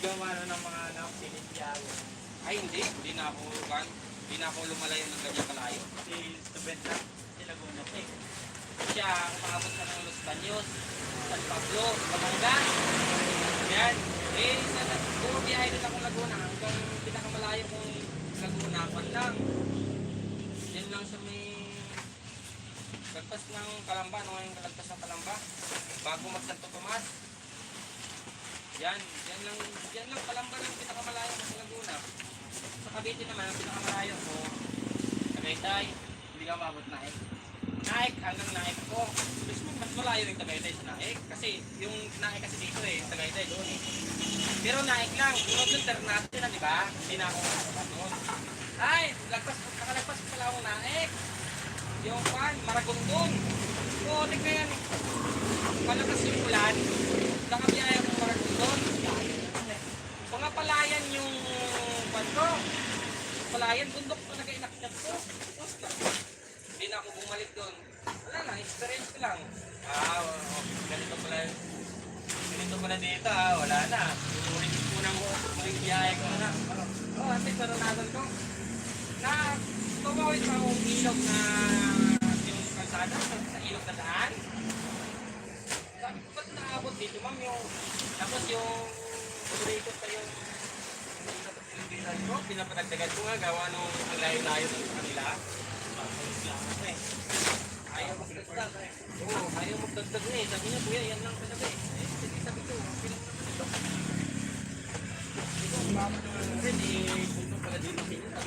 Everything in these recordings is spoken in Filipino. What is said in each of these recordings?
gumano ng mga anak, sinityago. Ay hindi na ako lumalayo ng ganyan kalayo. Si Tubenta, si Laguna. Siya, umabot sa ng Los Baños, San Pablo, Batangas. Yan. Puro biyahe din akong Laguna. Hanggang pinakamalayo kong Laguna, kwan lang. Yan lang sa may lagpas ng Kalamba. Ano nga yung lagpas ng Kalamba? Bago mag-Santo Tomas. Yan lang Kalamba ng pinakamalayo sa Laguna. Sa Cavite naman, ang pinakamalayo ko, Tagaytay, hindi ka umabot na Naik hanggang Naik ko. Mas malayo yung Tagaytay sa Naik. Kasi yung Naik kasi dito Tagaytay doon Pero Naik lang. Sunod yung Ternate na, di ba? Hindi na ako nakasabot doon. Ay, nakalagpas ko pala akong Naik. Yung Maragondon. Oo, tignan yan. Palabas yung ulan. Nakabiyaya akong Maragondon. Mga palayan yung ko. Palayan, bundok ko nag-inakyat ko. Hindi na ako bumalik doon. Wala lang, experience ko lang. Ganito pala dito wala na. Muling biyahe ko na. Ate, karanasan ko. Tumawid pa akong ilog na yung kalsada sa ilog na daan. Sabi ko, ba't naabot dito, ma'am? Tapos yung paborito pa yung pinapadagdagan ko nga gawa nung ang layo-layo sa kanila. Ayaw magdagdag ayaw magdagdag na sabi niya, kuya, yan lang talaga sabi ko, pilang naman ito. Ito, mama naman rin punto pala dito pinita.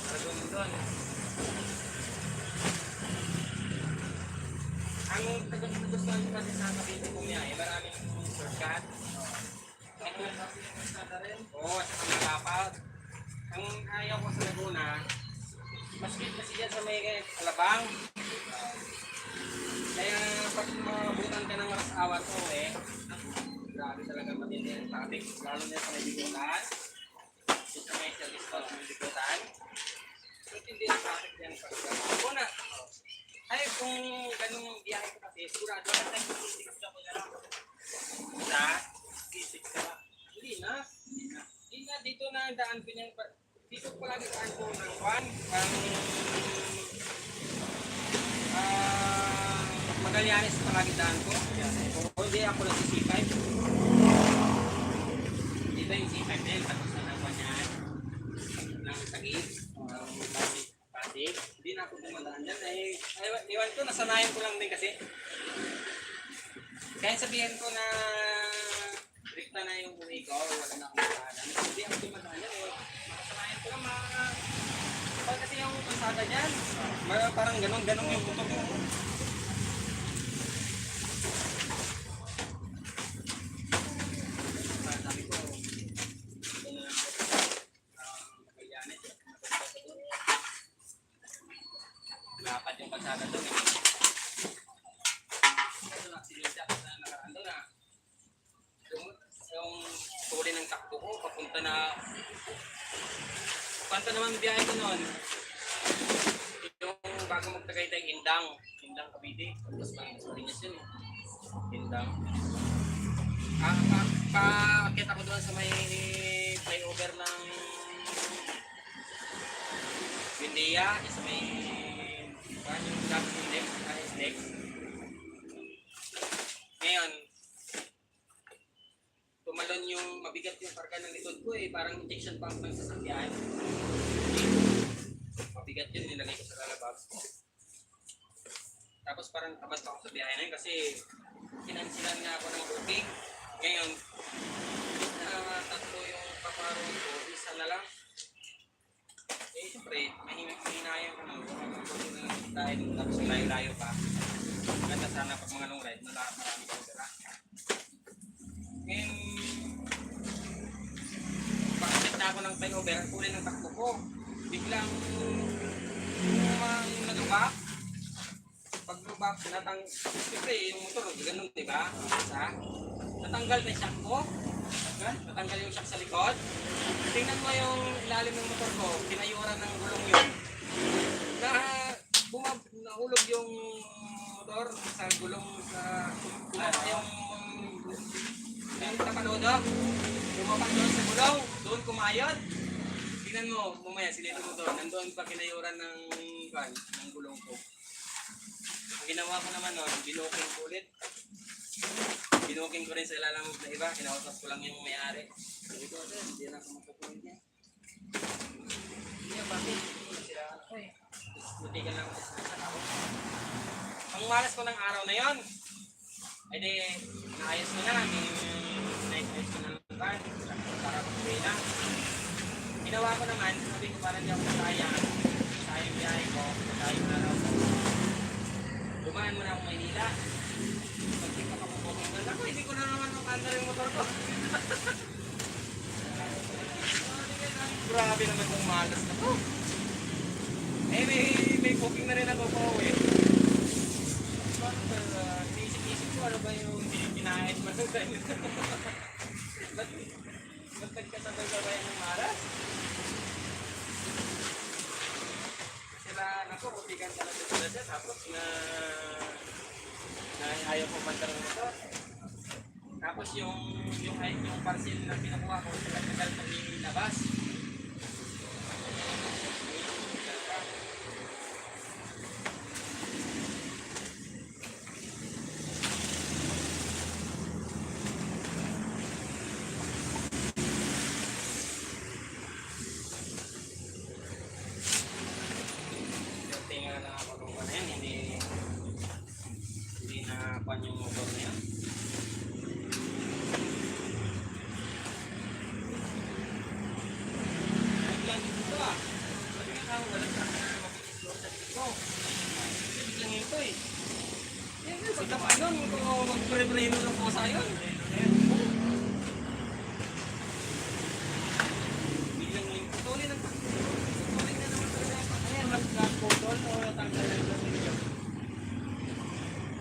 Maragondon. Ang tagustuhan ko kasi sa Cavite ko niya, maraming shortcut. Oo, at saka malapad. Ang ayaw ko sa Laguna, maski dyan sa may Alabang. Kaya pag mabutan ka ng oras awat mo grabe talaga matindi ang traffic. Lalo niya sa may Bigutan. Yung sa may service call sa may Bigutan. Matindi ang traffic yan. Laguna. Ay, kung ganung biyahe ko kasi, sigurado na tayo sisik ka ko na lang. Sa? Sisik ka ba? Hindi na. Dito na daan ko niyan. Dito ko lagi daan ko ng kwan. Magallanes palagi daan ko. O hindi ako na si C5. Dito yung C5 din. Tapos na ng kwan yan. Ng Taguig. Pasig. Hindi na ako dumadaan dyan. Iwan ko, nasanayan ko lang din kasi. Kaya sabihin ko na rekta na yung uwi ko, wala na akong madaanan. Hindi ako dumadaan dyan. Makasanayan ko lang kasi yung kalsada dyan. Parang ganun yung puto ko. Sabi ko, ito na lang ako. Magallanes. Dapat yung kalsada doon Ito na, sinisya ako na nakaraan doon Yung tuli ng takbo ko, papunta naman biyahe ko noon. Yung bago magtagaytay, Indang Cavite. Tapos Marinas yun Indang. Paakit ako doon sa may flyover ng Windia, sa may yung dapat index. Ngayon, tumalon yung mabigat yung karga ng likod ko parang injection pump ng sasakyan. Mabigat yun, nilagay ko sa lalabag. Tapos parang tamad pa ako sa biyahe na yun kasi kinansilan nga ako ng booking. Ngayon, tatlo yung paparoon ko, isa na lang. Siyempre, mahinayang ko lang. Dahil tapos layo-layo pa. Ganda sana pag mga long ride, marami ko dira. Ngayon, bakit na ako ng flyover, ang kulay ng takbo ko. Biglang nag-lubak. Pag lubak, siyempre yung motor, ganun, diba? Natanggal na yung shock ko. Natanggal yung shock sa likod. Tingnan mo yung ilalim ng motor ko, pinayuran ng gulong yun. Nahulog yung motor sa gulong sa yung napanodok. Lumapak doon sa gulong, doon kumayod. Tingnan mo, mamaya silito mo doon. Nandoon pa kinayuran ng gulong ko. Ang ginawa ko naman noon, binuking ko ulit. Binuking ko rin sa ilalang na iba, kinautas ko lang yung may-ari. Sabi ko, hindi na ako magpupunin niya. Hindi na, bakit? Sila ako eh. Buti ka lang sa tao. Ang malas ko ng araw na yon, ay di, naayos ko na. Naayos ko na ng van, para pag-uwi na. Ginawa ko naman, sabi ko parang di ako masayang. Sayang biyahe ko, sayang araw ko. Dumaan mo na akong Maynila. Pag-tika ka mo ako, hindi ko na naman makanda yung motor ko. Grabe naman itong malas na to. Eh, may booking na rin ako po eh. Isip-isip ko, ano ba yung kinahit mo sa ganyan? Ba't nagkasabay-sabay ng malas? Sila, naku, butikan talaga sila siya. Tapos na ayaw ko mandar ng motor. Tapos yung parcel na pinakuha ko, tagal pag nilabas. Tingnan lang ako nung ano yan, hindi na pan yung motor na yan. Biglang dito ah. Sabi nga ako, walang sa akin na mapag-explore sa dito. Kasi biglang ito eh. Pagka paano, kung magpre-preno ng pusa yun. Biglang yung tuloy na naman talaga yung patayan. Nag-putol o tanggal na yung video.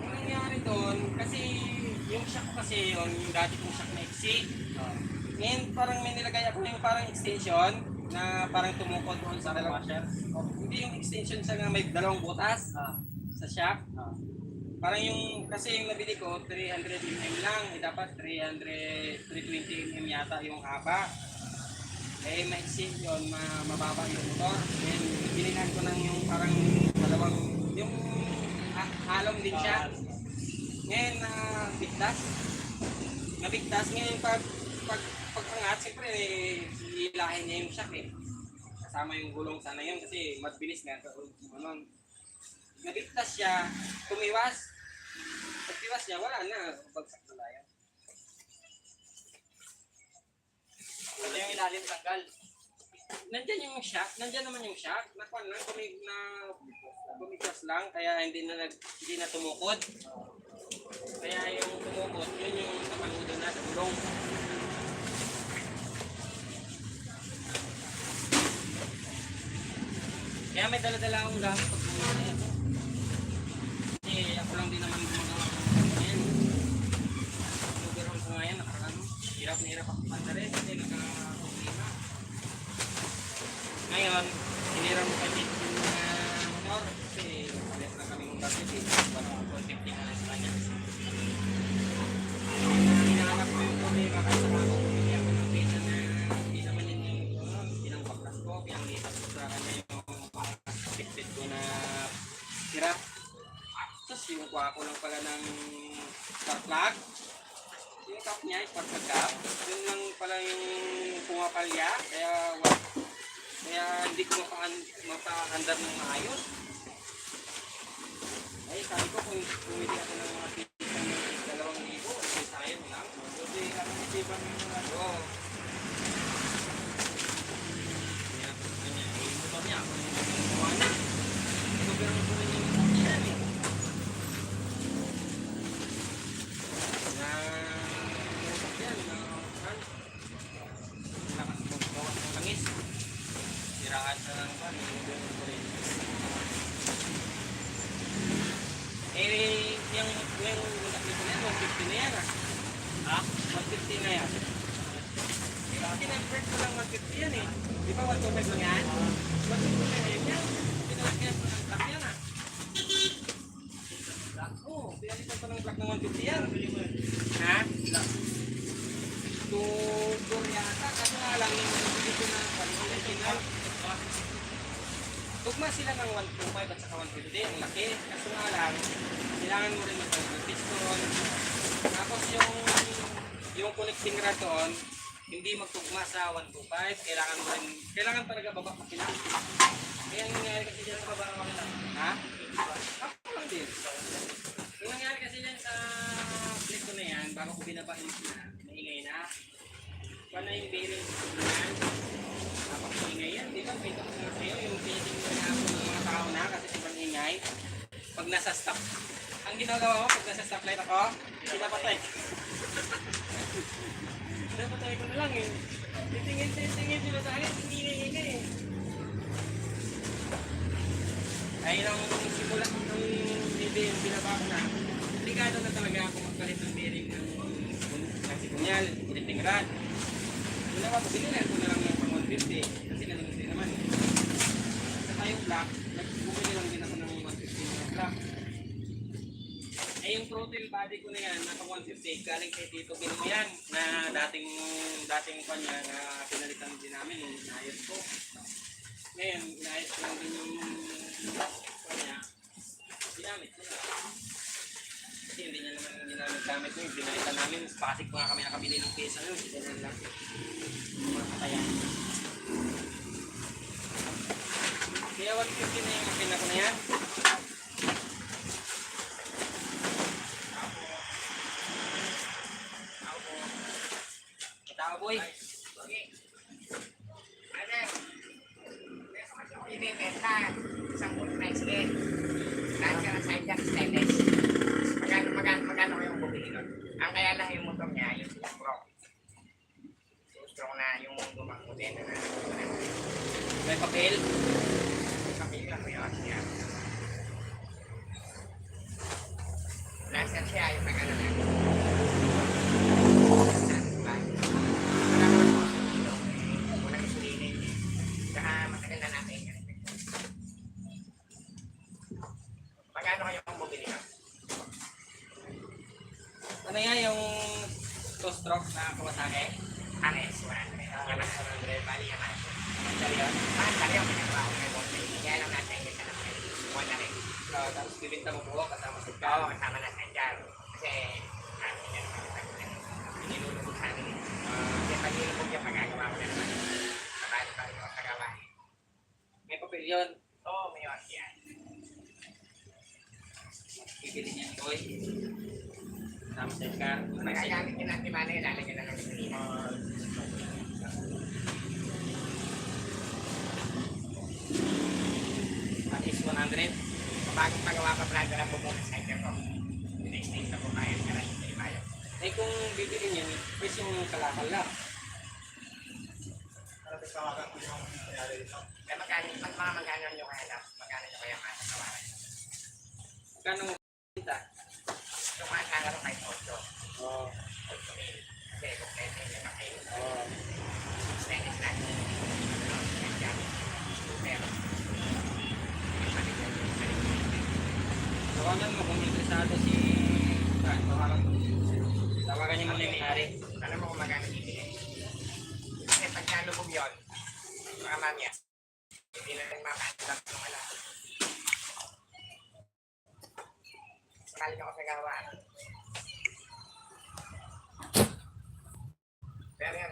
Ang nangyari doon, kasi yung shock kasi yung dati kong shock na exit. Ngayon parang may nilagay ako yung parang extension na parang tumukod doon sa washer. Hindi yung extension siya nga may dalawang butas sa shock. Parang yung, kasi yung nabili ko 300mm lang, dapat 320mm yata yung haba. Eh maiksi yun, mababa yung motor. Then bilinan ko ng yung parang dalawang, yung halong din siya. Ngayon nabigtas ngayon pagpangat, siyempre hilahin niya yung shock eh. Kasama yung gulong sana yun kasi mabilis nga nabigtas siya, tumiwas. Pagtiwas niya, wala na, bagsak na lang yan. Wala yung ilalim tanggal. Nandyan yung shock, nandyan naman yung shock. Nakuan lang, bumiglas lang, kaya hindi na tumukod. Kaya yung tumukod, yun yung nakaludo na sa gulong. Kaya may dala-dala akong gamit pag bumili na ito. Kasi ako lang din naman gumagawa ng ganyan. Sugarong ko ngayon, hirap na hirap ako panda rin kasi nagka-problema. Ngayon, hiniram ko kasi yung motor kasi palit na kami ng budget eh. Parang 150 na lang sa kanya. Hinahanap ko yung problema kasi sa mga bumili ako ng pesa na hindi naman yun yung pinang-baklas ko. Pinang-litas ko sa kanya yung pit-pit ko na tira. Tapos yung kuha ko lang pala ng spark plug. Yung cap niya, spark plug cap. Yun lang pala yung pumapalya. Kaya hindi ko mapa-andar ng maayos. Ay, sabi ko kung bumili ako ng mga pizza ng 2,000, kasi sayang lang. Buti kami nisipan yung mga Oo. Yung motor niya, ako yung gumawa na. Sobrang ko rin yung motor niya eh. Lakas magbawas ng langis. Siraan sa lang pa, nilagyan ko rin. Yung nakita na yan, 150 na yan ah. Ha? 150 na yan. Di ba kinag-break ko lang 150 yan eh. Di ba 125 lang yan? 150 na yan yan. Pinalagyan ko ng truck yan ah. Papalitan pa ng black ng 150 yan. Ha? Tudor yata. Kaso nga lang yung dito na original. Tugma sila ng 125 at saka 150. Ang laki. Kaso nga lang, kailangan mo rin mag piston. Tapos yung connecting rod doon, hindi magtugma sa 125. Kailangan talaga baba makina. Kaya ang nangyari kasi dyan sa baba ng makina. Ha? Ako lang din. Yung nangyari kasi dyan sa plate ko na yan, bago ko binaba yung makina, maingay na. Paano yung bearing yan? Napakaingay yan. Di ba? Pito ko nga sa'yo. Yung pinitin na ako ng mga tao na kasi sobrang ingay. Pag nasa stop. Ang ginagawa ko, pag nasa stoplight ako, pinapatay. Pinapatay ko na lang eh. Titingin sila sa akin. Ingay eh. Ay lang simula ng bearing yung binaba ko na. Obligado na talaga ako magpalit ng bearing ng sikunyal, connecting rod. Ginawa ko, binilhan ko na lang yung pang 150 kasi nalimit din naman. Sa tayong black, bumili lang din ako ng 150 na black. Eh yung throttle body ko na yan, na pang 150, galing kay Tito Bino yan, na dating pa niya na pinalitan din namin, yung inayos ko. Ngayon, inayos ko lang din yung niya, ginamit niya. Kasi hindi niya naman ginamit ko, yung pinalitan namin, pasig pa nga kami nakabili ng pesa yun, ganyan lang. Mga katayan. Kaya 150 na yung pina ko na yan. Tao boy. Ibibenta isang full price din. Lahat ka ng side jack stainless. Magkano kayong bumili nun? Ang kaya lang yung motor niya, yung two-stroke. Two-stroke na yung lumang modelo na. May papel. Kapil lang mo yun siya. Laser siya yung magkano na. Walang isulinin. Saka matagal na natin yan. Magkano kayong bumili nun? Ano yan yung two-stroke na Kawasaki? RS 100. Yamaha 100. Bali Yamaha. Dali yan. Dali ang pinagawa ko kay Boss Ray. Kaya lang natin yung tanong kay Juan na rin. Tapos bibinta mo po kasama sa Oo, kasama na sa dyan. Kasi amin na naman inilulubog sa amin. Kasi pag nilulubog yung magagawa ko na naman. Sabali pa rin ako sa gawain. May papel yun. Oo, may oras yan. Bibili niya ni Boy. Kasama sa car. Magagamit yun natin mana yun. Lalagyan na lang yung kanina. At is 100. Bagong magawa pa pala na bumuna sa inyo ko. Pinaistig na bumayan ka lang yung ibayo. Eh kung bibili niya, is yung kalakal lang. Kaya magkano nyo kaya na? Magkano nyo kaya masagawaran? Magkano mo kita? Yung mga kalaro kahit 8. Oo. 8,000. Kasi kompleto yung makain. Oo. Stainless na. Tawagan mo kung interesado si tawagan niya muna yung may-ari. Alam mo kung magkano bibili. Kasi pagka lubog yun, mga mamya, hindi na nagmakakalap ng wala. Sakali ako sa gawa.